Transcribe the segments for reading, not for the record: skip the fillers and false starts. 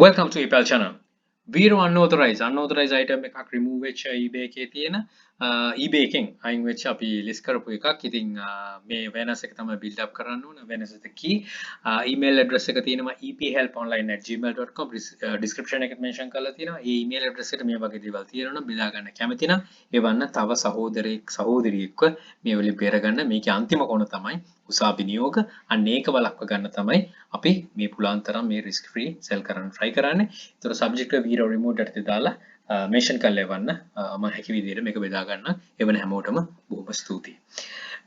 Welcome to PayPal channel. Vero unauthorized item එකක් remove වෙච්ච eBay එකේ තියෙන eBay එකෙන් අයින් වෙච්ච අපි list කරපු එකක්. ඉතින් මේ awareness එක තමයි build up කරන්න ඕන. awareness එක key. email address එක තියෙනවා ephelponline@gmail.com description එකේ mention කරලා තියෙනවා. මේ email address එකට මේ වගේ දේවල් තියෙනවා නම් බෙදා ගන්න කැමති නම් එවන්න තව සහෝදරියෙක්ව මේ වලින් බේර ගන්න. මේකේ අන්තිම කොන තමයි උසාවි නියෝග. අන්න ඒක වළක්ව ගන්න තමයි අපි මේ පුලාන් තරම් මේ risk free sell කරන්න try කරන්නේ. ඒතර subject එක video remote එකට දාලා mention කරලා එවන්න මම හැකි විදිහට මේක බෙදා ගන්න. එවන හැමෝටම බොහොම ස්තුතියි.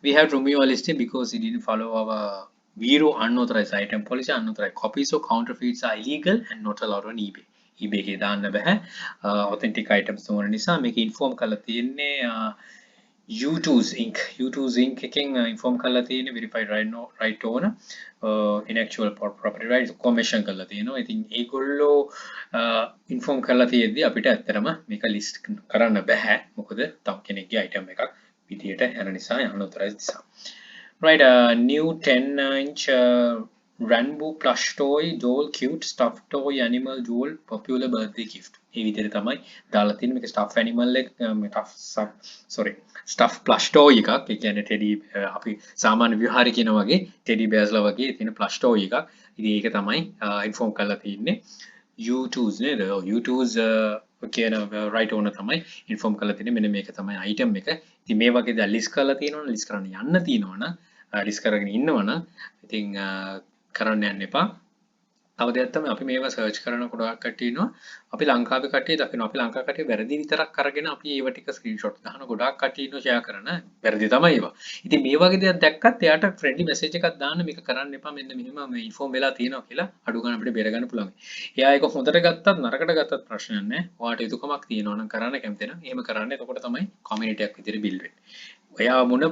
We have to remove our listing because it didn't follow our Vero unauthorized item policy. Unauthorized copies of counterfeits are illegal and not allowed on eBay. eBay එකේ දාන්න බෑ. authentic items තෝරන නිසා මේක inform කරලා තියෙන්නේ U2's Inc එකෙන් inform කරලා තියෙන්නේ verified right owner inactual property rights commission කරලා තියෙනවා. ඉතින් ඒගොල්ලෝ inform කරලා තියෙද්දි අපිට ඇත්තටම මේක list කරන්න බෑ. මොකද තව කෙනෙක්ගේ item එකක් විදියට යන නිසා unauthorized නිසා. Right, new 10-inch Rainbow plush toy doll cute stuffed toy animal doll popular birthday gift. මේ විදිහට තමයි දාලා තියෙන්නේ. මේක stuffed animal එක stuffed plush toy එකක්. ඒ කියන්නේ teddy අපි සාමාන්‍ය විහාරේ කියන වගේ teddy bears ලා වගේ තියෙන plush toy එකක්. ඉතින් ඒක තමයි inform කරලා තියෙන්නේ. U2's නේද? U2's කියන right owner තමයි inform කරලා තියෙන්නේ. මෙන්න මේක තමයි item එක. ඉතින් මේ වගේ දා list කරලා තියෙනවනේ list කරන්න යන්න තියෙනවනේ list කරගෙන ඉන්නවනේ ඉතින් කරන්න යන්න එපා. තව දෙයක් තමයි අපි මේවා සර්ච් කරන ගොඩක් කට්ටිය ඉන්නවා. අපි ලංකාවේ කට්ටිය දකිනවා. අපි ලංකාවේ කට්ටිය වැරදි විතරක් අරගෙන අපි ඒව ටික ස්ක්‍රීන්ෂොට් දාන ගොඩක් කට්ටිය ඉන්නවා ෂෙයා කරන. වැරදි තමයි ඒවා. ඉතින් මේ වගේ දෙයක් දැක්කත් එයාට ෆ්‍රෙන්ඩ්ලි මෙසේජ් එකක් දාන්න මේක කරන්න එපා. මෙන්න මෙහෙම මේ ඉන්ෆෝම් වෙලා තියෙනවා කියලා අඩු ගන්න අපිට බේර ගන්න පුළුවන්. එයා ඒක හොඳට ගත්තත් නරකට ගත්තත් ප්‍රශ්නයක් නැහැ. ඔයාට යුතුයකමක් තියෙනවා නම් කරන්න කැමති නම් එහෙම කරන්න. එතකොට තමයි කමියුනිටි එකක් විදිහට බිල්ඩ් වෙන්නේ. ඔයා මොන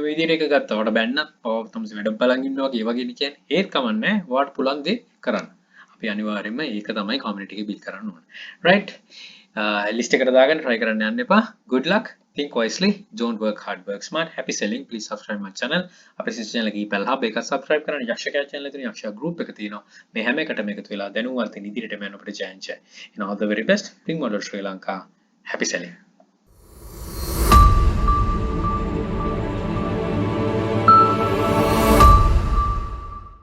විදිහට එක ගත්තා. ඔයාට බැන්නත් තමයි වැඩ බලන් ඉන්නවා වගේ ඒ වගේ නේ කියන්නේ. ඒත් කමන්නේ. ඔයාට පුළුවන් දේ කරන්න. අපි අනිවාර්යයෙන්ම ඒක තමයි කමියුනිටි එක බිල්ඩ් කරන්න ඕනේ. right list එකට දාගන්න try කරන්න යන්න එපා. good luck, think wisely, don't work hard, work smart. Happy selling. Please subscribe my channel. අපේ සිස්ටර් channel එකේ PayPal hub එක subscribe කරන්න. යක්ෂකයා channel එකේ තියෙන යක්ෂයා group එක තියෙනවා. මේ හැම එකටම එකතු වෙලා දැනුවත් ඉදිරියට යන්න අපිට ජයන්ච. in all the very best. bring model Sri Lanka. Happy selling.